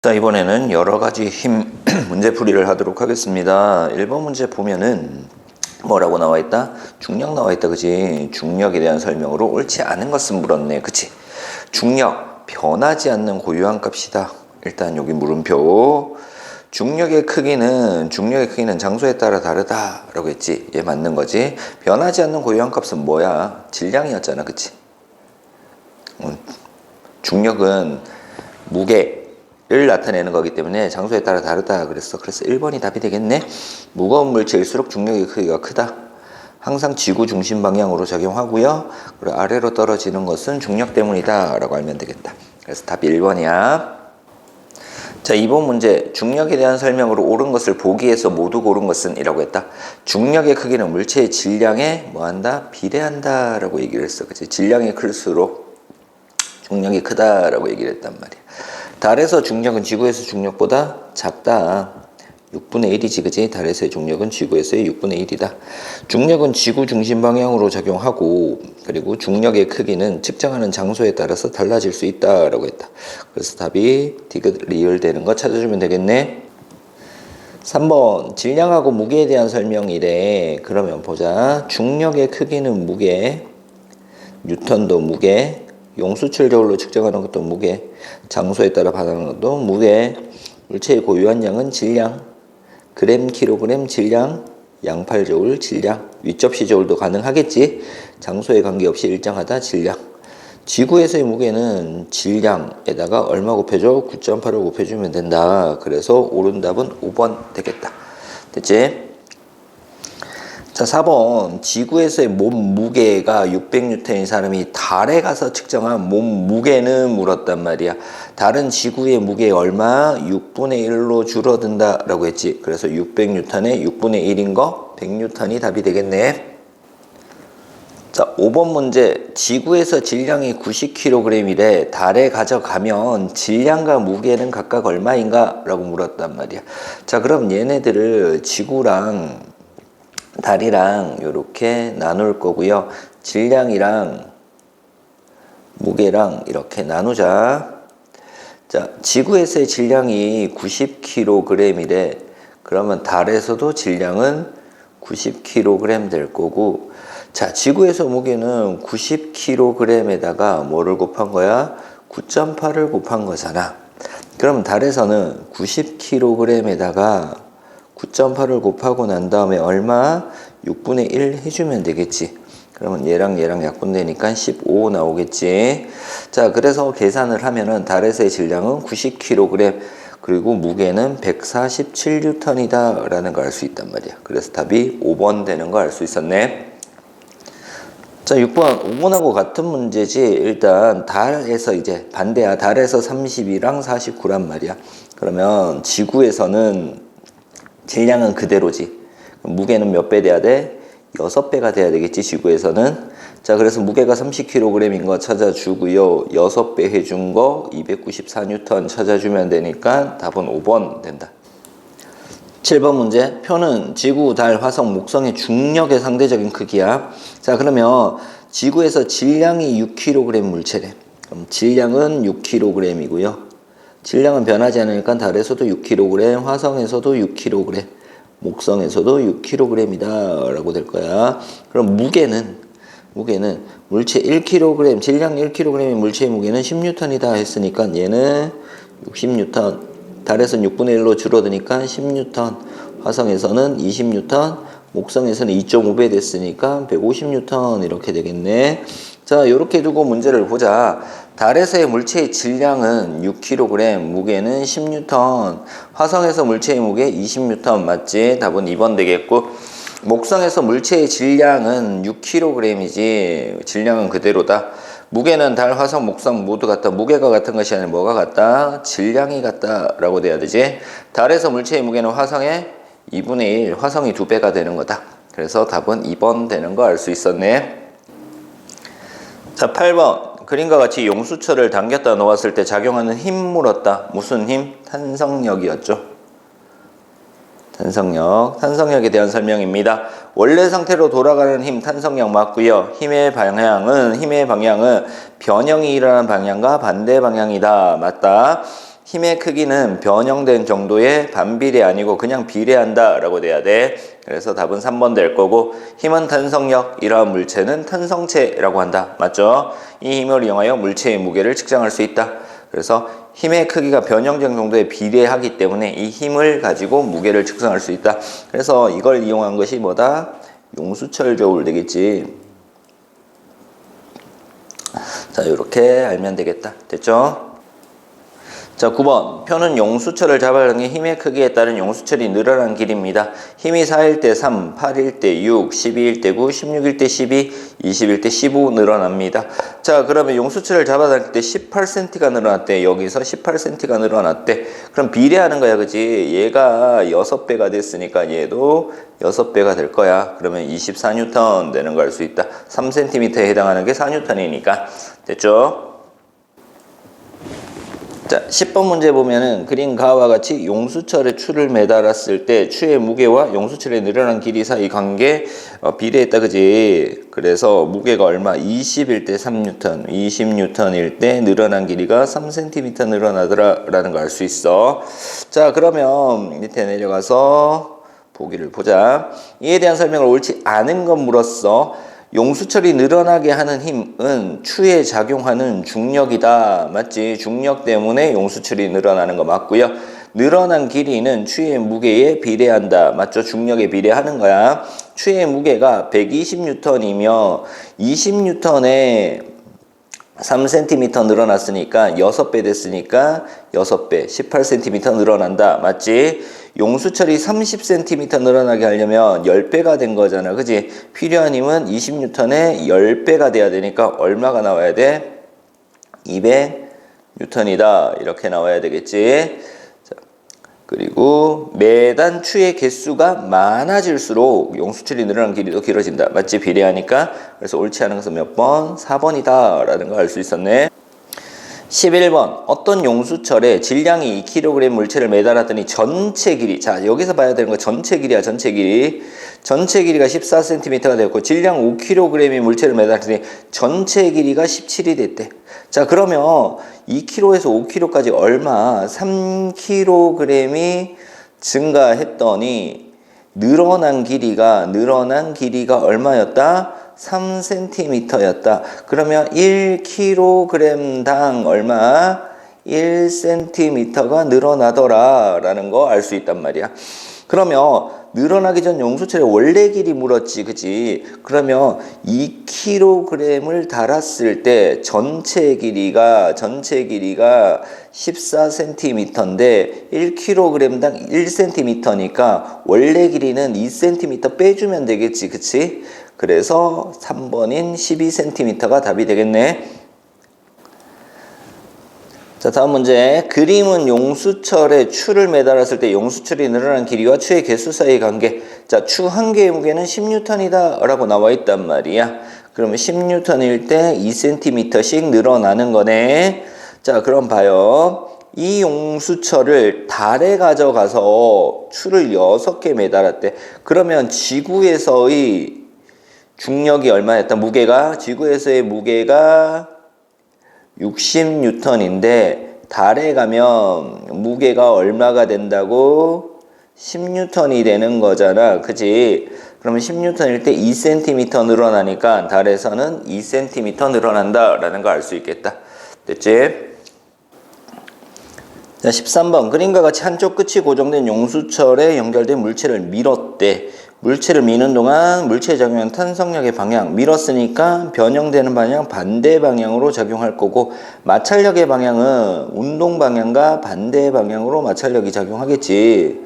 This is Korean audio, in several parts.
자, 이번에는 여러 가지 힘 문제풀이를 하도록 하겠습니다. 1번 문제 보면은 뭐라고 나와 있다? 중력 나와 있다, 그지? 중력에 대한 설명으로 옳지 않은 것은 물었네, 그치? 중력, 변하지 않는 고유한 값이다. 일단 여기 물음표. 중력의 크기는 장소에 따라 다르다라고 했지. 얘 맞는 거지. 변하지 않는 고유한 값은 뭐야? 질량이었잖아, 그치? 중력은 무게를 나타내는 거기 때문에 장소에 따라 다르다 그랬어. 그래서 1번이 답이 되겠네. 무거운 물체일수록 중력의 크기가 크다. 항상 지구 중심 방향으로 작용하고요. 그리고 아래로 떨어지는 것은 중력 때문이다 라고 알면 되겠다. 그래서 답이 1번이야. 자, 2번 문제. 중력에 대한 설명으로 옳은 것을 보기에서 모두 고른 것은 이라고 했다. 중력의 크기는 물체의 질량에 뭐한다? 비례한다 라고 얘기를 했어. 그치? 질량이 클수록 중력이 크다라고 얘기를 했단 말이야. 달에서 중력은 지구에서 중력보다 작다. 6분의 1이지, 그지? 달에서의 중력은 지구에서의 6분의 1이다. 중력은 지구 중심 방향으로 작용하고, 그리고 중력의 크기는 측정하는 장소에 따라서 달라질 수 있다라고 했다. 그래서 답이 디귿 리을 되는 거 찾아주면 되겠네. 3번 질량하고 무게에 대한 설명이래. 그러면 보자. 중력의 크기는 무게, 뉴턴도 무게, 용수철저울로 측정하는 것도 무게, 장소에 따라 반응하는 것도 무게, 물체의 고유한 양은 질량, 그램, 킬로그램 질량, 양팔저울 질량, 윗접시 저울도 가능하겠지. 장소에 관계없이 일정하다 질량. 지구에서의 무게는 질량에다가 얼마 곱해줘? 9.8을 곱해주면 된다. 그래서 옳은 답은 5번 되겠다. 됐지? 자, 4번. 지구에서의 몸 무게가 600N인 사람이 달에 가서 측정한 몸 무게는 물었단 말이야. 달은 지구의 무게 얼마? 6분의 1로 줄어든다 라고 했지. 그래서 600N에 6분의 1인 거 100N이 답이 되겠네. 자, 5번 문제. 지구에서 질량이 90kg이래. 달에 가져가면 질량과 무게는 각각 얼마인가? 라고 물었단 말이야. 자, 그럼 얘네들을 지구랑 달이랑 이렇게 나눌 거고요. 질량이랑 무게랑 이렇게 나누자. 자, 지구에서의 질량이 90kg이래. 그러면 달에서도 질량은 90kg 될 거고, 자, 지구에서 무게는 90kg에다가 뭐를 곱한 거야? 9.8을 곱한 거잖아. 그럼 달에서는 90kg에다가 9.8을 곱하고 난 다음에 얼마? 6분의 1 해주면 되겠지. 그러면 얘랑 약분되니까 15 나오겠지. 자, 그래서 계산을 하면은 달에서의 질량은 90kg, 그리고 무게는 147N이다 라는 걸 알 수 있단 말이야. 그래서 답이 5번 되는 거 알 수 있었네. 자, 6번. 5번하고 같은 문제지. 일단 달에서 이제 반대야. 달에서 32랑 49란 말이야. 그러면 지구에서는 질량은 그대로지. 무게는 몇 배 돼야 돼? 6배가 돼야 되겠지, 지구에서는. 자, 그래서 무게가 30kg인 거 찾아주고요. 6배 해준 거 294N 찾아주면 되니까 답은 5번 된다. 7번 문제. 표는 지구, 달, 화성, 목성의 중력의 상대적인 크기야. 자, 그러면 지구에서 질량이 6kg 물체래. 그럼 질량은 6kg이고요. 질량은 변하지 않으니까 달에서도 6kg, 화성에서도 6kg, 목성에서도 6kg이다 라고 될 거야. 그럼 무게는 물체 1kg, 질량 1kg의 물체의 무게는 10N이다 했으니까 얘는 60N, 달에서는 6분의 1로 줄어드니까 10N, 화성에서는 20N, 목성에서는 2.5배 됐으니까 150N 이렇게 되겠네. 자, 이렇게 두고 문제를 보자. 달에서의 물체의 질량은 6kg, 무게는 10N, 화성에서 물체의 무게 20N 맞지? 답은 2번 되겠고, 목성에서 물체의 질량은 6kg이지, 질량은 그대로다. 무게는 달, 화성, 목성 모두 같다. 무게가 같은 것이 아니라 뭐가 같다? 질량이 같다 라고 돼야 되지. 달에서 물체의 무게는 화성의 2분의 1, 화성이 2배가 되는 거다. 그래서 답은 2번 되는 거 알 수 있었네. 자, 8번. 그림과 같이 용수철을 당겼다 놓았을 때 작용하는 힘 물었다. 무슨 힘? 탄성력이었죠. 탄성력에 대한 설명입니다. 원래 상태로 돌아가는 힘, 탄성력 맞고요. 힘의 방향은 변형이 일어나는 방향과 반대 방향이다. 맞다. 힘의 크기는 변형된 정도의 반비례 아니고 그냥 비례한다 라고 돼야 돼. 그래서 답은 3번 될 거고, 힘은 탄성력, 이러한 물체는 탄성체라고 한다. 맞죠? 이 힘을 이용하여 물체의 무게를 측정할 수 있다. 그래서 힘의 크기가 변형된 정도에 비례하기 때문에 이 힘을 가지고 무게를 측정할 수 있다. 그래서 이걸 이용한 것이 뭐다? 용수철 저울 되겠지. 자, 이렇게 알면 되겠다. 됐죠? 자, 9번. 표는 용수철을 잡아가는 힘의 크기에 따른 용수철이 늘어난 길입니다. 힘이 4일 때 3, 8일 때 6, 12일 때 9, 16일 때 12, 20일 때 15 늘어납니다. 자, 그러면 용수철을 잡아당길 때 18cm가 늘어났대. 여기서 18cm가 늘어났대. 그럼 비례하는 거야, 그지? 얘가 6배가 됐으니까 얘도 6배가 될 거야. 그러면 24N 되는 걸 알 수 있다. 3cm에 해당하는 게 4N이니까. 됐죠? 자, 10번 문제 보면은 그린 가와 같이 용수철에 추를 매달았을 때 추의 무게와 용수철의 늘어난 길이 사이 관계 비례했다, 그지? 그래서 무게가 얼마? 20일 때 3N, 20N일 때 늘어난 길이가 3cm 늘어나더라라는 걸 알 수 있어. 자, 그러면 밑에 내려가서 보기를 보자. 이에 대한 설명을 옳지 않은 건 물었어. 용수철이 늘어나게 하는 힘은 추에 작용하는 중력이다. 맞지? 중력 때문에 용수철이 늘어나는 거 맞고요. 늘어난 길이는 추의 무게에 비례한다. 맞죠? 중력에 비례하는 거야. 추의 무게가 120N이며 20N에 3cm 늘어났으니까 6배 됐으니까 6배 18cm 늘어난다. 맞지? 용수철이 30cm 늘어나게 하려면 10배가 된 거잖아. 그지? 필요한 힘은 20N에 10배가 돼야 되니까 얼마가 나와야 돼? 200N이다. 이렇게 나와야 되겠지? 자, 그리고 매단 추의 개수가 많아질수록 용수철이 늘어난 길이도 길어진다. 맞지? 비례하니까. 그래서 옳지 않은 것은 몇 번? 4번이다 라는 걸 알 수 있었네. 11번. 어떤 용수철에 질량이 2kg 물체를 매달았더니 전체 길이, 자, 여기서 봐야 되는 거 전체 길이야. 전체 길이. 전체 길이가 14cm가 되었고 질량 5kg의 물체를 매달았더니 전체 길이가 17이 됐대. 자, 그러면 2kg에서 5kg까지 얼마? 3kg이 증가했더니 늘어난 길이가 얼마였다? 3cm였다. 그러면 1kg당 얼마? 1cm가 늘어나더라 라는 거 알 수 있단 말이야. 그러면 늘어나기 전 용수철의 원래 길이 물었지, 그치? 그러면 2kg을 달았을 때 전체 길이가 14cm인데 1kg당 1cm니까 원래 길이는 2cm 빼주면 되겠지, 그치? 그래서 3번인 12cm가 답이 되겠네. 자, 다음 문제. 그림은 용수철에 추를 매달았을 때 용수철이 늘어난 길이와 추의 개수 사이의 관계. 자, 추 한 개의 무게는 10N이다 라고 나와 있단 말이야. 그러면 10N일 때 2cm씩 늘어나는 거네. 자, 그럼 봐요. 이 용수철을 달에 가져가서 추를 6개 매달았대. 그러면 지구에서의 중력이 얼마였다? 무게가, 지구에서의 무게가 60N인데 달에 가면 무게가 얼마가 된다고? 10N이 되는 거잖아. 그치? 그러면 10N일 때 2cm 늘어나니까 달에서는 2cm 늘어난다 라는 거 알 수 있겠다. 됐지? 자, 13번. 그림과 같이 한쪽 끝이 고정된 용수철에 연결된 물체를 밀었대. 물체를 미는 동안 물체에 작용하는 탄성력의 방향, 밀었으니까 변형되는 방향 반대 방향으로 작용할 거고, 마찰력의 방향은 운동 방향과 반대 방향으로 마찰력이 작용하겠지.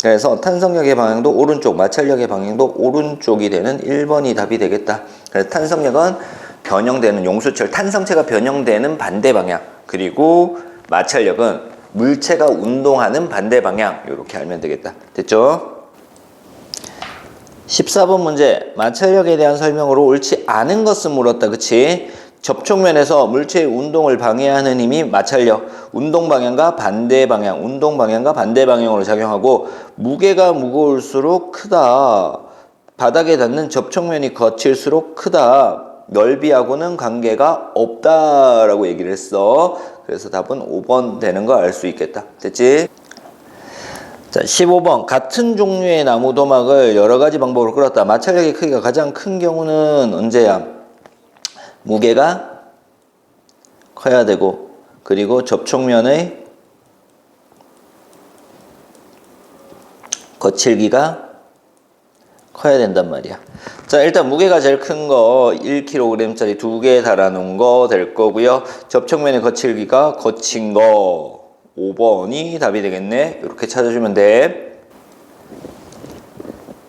그래서 탄성력의 방향도 오른쪽, 마찰력의 방향도 오른쪽이 되는 1번이 답이 되겠다. 그래서 탄성력은 변형되는 용수철, 탄성체가 변형되는 반대 방향, 그리고 마찰력은 물체가 운동하는 반대 방향, 이렇게 알면 되겠다. 됐죠? 14번 문제. 마찰력에 대한 설명으로 옳지 않은 것을 물었다. 그치? 접촉면에서 물체의 운동을 방해하는 힘이 마찰력, 운동 방향과 반대 방향으로 작용하고, 무게가 무거울수록 크다. 바닥에 닿는 접촉면이 거칠수록 크다. 넓이하고는 관계가 없다라고 얘기를 했어. 그래서 답은 5번 되는 거 알 수 있겠다. 됐지? 자, 15번. 같은 종류의 나무 도막을 여러 가지 방법으로 끌었다. 마찰력의 크기가 가장 큰 경우는 언제야? 무게가 커야 되고, 그리고 접촉면의 거칠기가 커야 된단 말이야. 자, 일단 무게가 제일 큰 거 1kg짜리 2개 달아놓은 거 될 거고요. 접촉면의 거칠기가 거친 거 5번이 답이 되겠네. 이렇게 찾아주면 돼.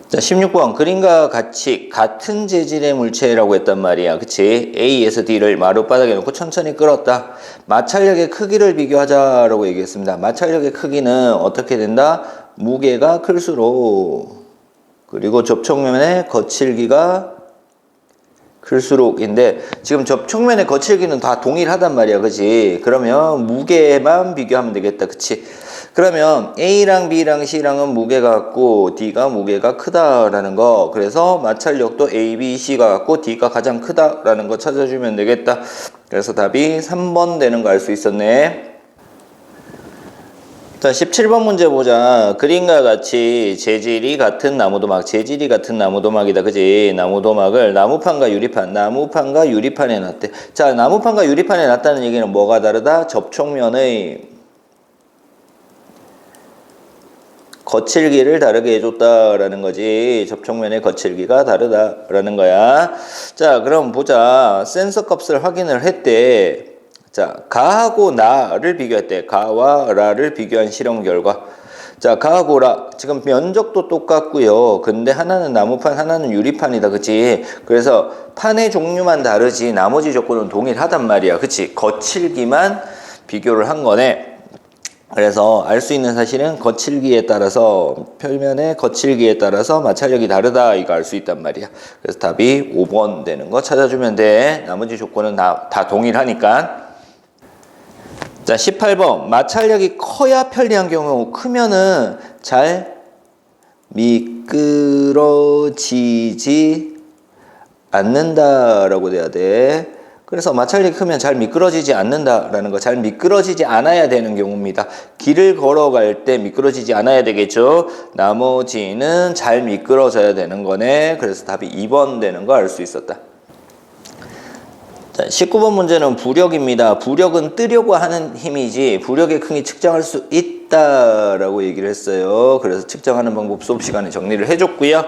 자, 16번. 그림과 같이 같은 재질의 물체라고 했단 말이야. 그치? A에서 D를 마룻바닥에 놓고 천천히 끌었다. 마찰력의 크기를 비교하자라고 얘기했습니다. 마찰력의 크기는 어떻게 된다? 무게가 클수록, 그리고 접촉면의 거칠기가 클수록인데, 지금 접촉면의 거칠기는 다 동일하단 말이야. 그치? 그러면 무게만 비교하면 되겠다. 그치? 그러면 A랑 B랑 C랑은 무게가 같고 D가 무게가 크다라는 거. 그래서 마찰력도 A, B, C가 같고 D가 가장 크다라는 거 찾아주면 되겠다. 그래서 답이 3번 되는 거 알 수 있었네. 자, 17번 문제 보자. 그림과 같이 재질이 같은 나무도막, 재질이 같은 나무도막이다. 그지? 나무도막을 나무판과 유리판에 놨대. 자, 나무판과 유리판에 놨다는 얘기는 뭐가 다르다? 접촉면의 거칠기를 다르게 해줬다라는 거지. 접촉면의 거칠기가 다르다라는 거야. 자, 그럼 보자. 센서 값을 확인을 했대. 자, 가하고 나를 비교했대. 가와 라를 비교한 실험 결과. 자, 가하고 라. 지금 면적도 똑같고요. 근데 하나는 나무판, 하나는 유리판이다. 그치? 그래서 판의 종류만 다르지 나머지 조건은 동일하단 말이야. 그치? 거칠기만 비교를 한 거네. 그래서 알 수 있는 사실은 거칠기에 따라서, 표면의 거칠기에 따라서 마찰력이 다르다, 이거 알 수 있단 말이야. 그래서 답이 5번 되는 거 찾아주면 돼. 나머지 조건은 다 동일하니까. 자, 18번. 마찰력이 커야 편리한 경우, 크면은 잘 미끄러지지 않는다라고 돼야 돼. 그래서 마찰력이 크면 잘 미끄러지지 않는다라는 거, 잘 미끄러지지 않아야 되는 경우입니다. 길을 걸어갈 때 미끄러지지 않아야 되겠죠. 나머지는 잘 미끄러져야 되는 거네. 그래서 답이 2번 되는 거 알 수 있었다. 자, 19번 문제는 부력입니다. 부력은 뜨려고 하는 힘이지 부력의 크기 측정할 수 있다라고 얘기를 했어요. 그래서 측정하는 방법 수업 시간에 정리를 해줬고요.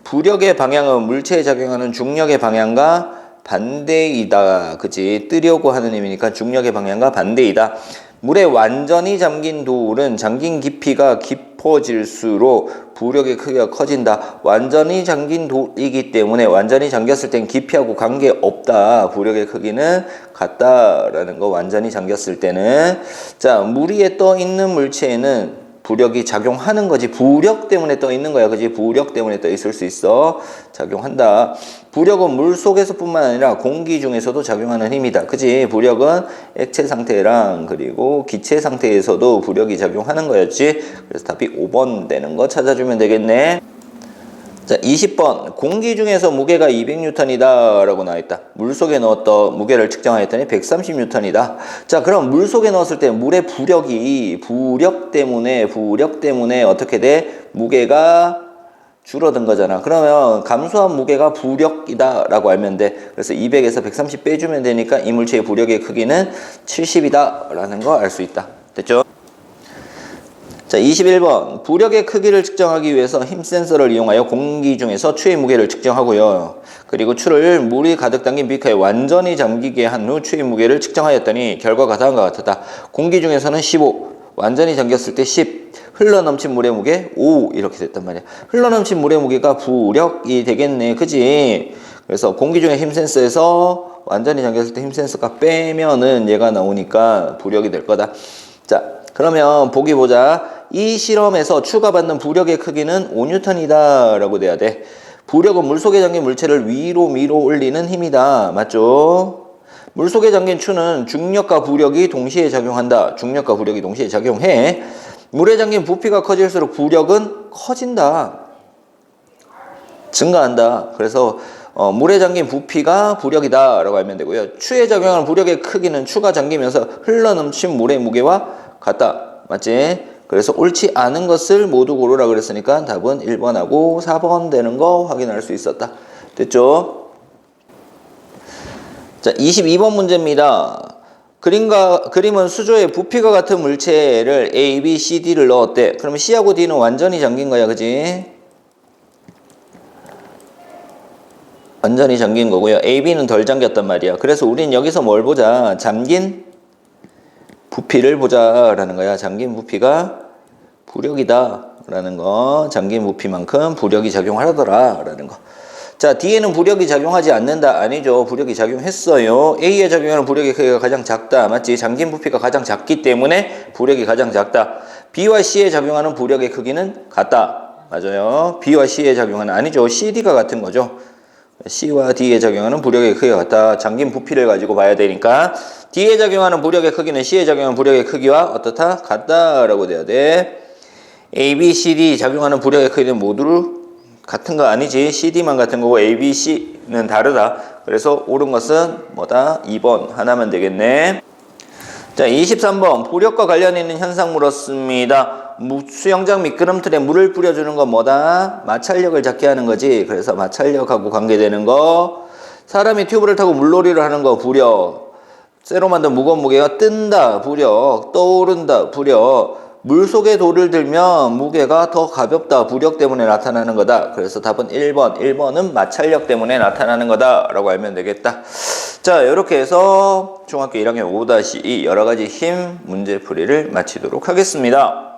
부력의 방향은 물체에 작용하는 중력의 방향과 반대이다. 그치? 뜨려고 하는 힘이니까 중력의 방향과 반대이다. 물에 완전히 잠긴 돌은 잠긴 깊이가 깊어질수록 부력의 크기가 커진다. 완전히 잠긴 돌이기 때문에 완전히 잠겼을 땐 깊이하고 관계없다. 부력의 크기는 같다라는 거, 완전히 잠겼을 때는. 자, 물 위에 떠 있는 물체에는 부력이 작용하는 거지. 부력 때문에 떠 있는 거야. 그지? 부력 때문에 떠 있을 수 있어. 작용한다. 부력은 물 속에서뿐만 아니라 공기 중에서도 작용하는 힘이다. 그지? 부력은 액체 상태랑 그리고 기체 상태에서도 부력이 작용하는 거였지. 그래서 답이 5번 되는 거 찾아주면 되겠네. 자, 20번. 공기 중에서 무게가 200N이다 라고 나와있다. 물속에 넣었던 무게를 측정하였더니 130N이다. 자, 그럼 물속에 넣었을 때 물의 부력이 부력 때문에 어떻게 돼? 무게가 줄어든 거잖아. 그러면 감소한 무게가 부력이다 라고 알면 돼. 그래서 200에서 130 빼주면 되니까 이 물체의 부력의 크기는 70이다 라는 거 알 수 있다. 됐죠? 자, 21번. 부력의 크기를 측정하기 위해서 힘 센서를 이용하여 공기 중에서 추의 무게를 측정하고요. 그리고 추를 물이 가득 담긴 비커에 완전히 잠기게 한 후 추의 무게를 측정하였더니 결과가 다음과 같았다. 공기 중에서는 15, 완전히 잠겼을 때 10, 흘러넘친 물의 무게 5 이렇게 됐단 말이야. 흘러넘친 물의 무게가 부력이 되겠네. 그지? 그래서 공기 중에 힘 센서에서 완전히 잠겼을 때 힘 센서가 빼면은 얘가 나오니까 부력이 될 거다. 자, 그러면 보기 보자. 이 실험에서 추가 받는 부력의 크기는 5N이다 라고 돼야 돼. 부력은 물속에 잠긴 물체를 위로 밀어 올리는 힘이다. 맞죠? 물속에 잠긴 추는 중력과 부력이 동시에 작용한다. 중력과 부력이 동시에 작용해. 물에 잠긴 부피가 커질수록 부력은 커진다. 증가한다. 그래서 물에 잠긴 부피가 부력이다 라고 알면 되고요. 추에 작용하는 부력의 크기는 추가 잠기면서 흘러넘친 물의 무게와 같다. 맞지? 그래서 옳지 않은 것을 모두 고르라 그랬으니까 답은 1번하고 4번 되는 거 확인할 수 있었다. 됐죠? 자, 22번 문제입니다. 그림은 수조에 부피가 같은 물체를 A, B, C, D를 넣었대. 그러면 C하고 D는 완전히 잠긴 거야, 그지? 완전히 잠긴 거고요. A, B는 덜 잠겼단 말이야. 그래서 우린 여기서 뭘 보자? 잠긴 부피를 보자라는 거야. 잠긴 부피가 부력이다 라는 거. 잠긴 부피만큼 부력이 작용하더라 라는 거. 자, D에는 부력이 작용하지 않는다. 아니죠. 부력이 작용했어요. A에 작용하는 부력의 크기가 가장 작다. 맞지? 잠긴 부피가 가장 작기 때문에 부력이 가장 작다. B와 C에 작용하는 부력의 크기는 같다. 맞아요. B와 C에 작용하는 아니죠. C, D가 같은 거죠. C와 D에 작용하는 부력의 크기가 같다. 잠긴 부피를 가지고 봐야 되니까 D에 작용하는 부력의 크기는 C에 작용하는 부력의 크기와 어떻다? 같다라고 돼야 돼. A, B, C, D 작용하는 부력의 크기는 모두 같은 거 아니지. CD만 같은 거고 A, B, C는 다르다. 그래서 옳은 것은 뭐다? 2번 하나면 되겠네. 자, 23번 부력과 관련 있는 현상 물었습니다. 수영장 미끄럼틀에 물을 뿌려주는 건 뭐다? 마찰력을 잡게 하는 거지. 그래서 마찰력하고 관계되는 거. 사람이 튜브를 타고 물놀이를 하는 거 부력. 쇠로 만든 무거운 무게가 뜬다 부력. 떠오른다 부력. 물속에 돌을 들면 무게가 더 가볍다 부력 때문에 나타나는 거다. 그래서 답은 1번. 1번은 마찰력 때문에 나타나는 거다 라고 알면 되겠다. 자, 이렇게 해서 중학교 1학년 5-2 여러가지 힘 문제풀이를 마치도록 하겠습니다.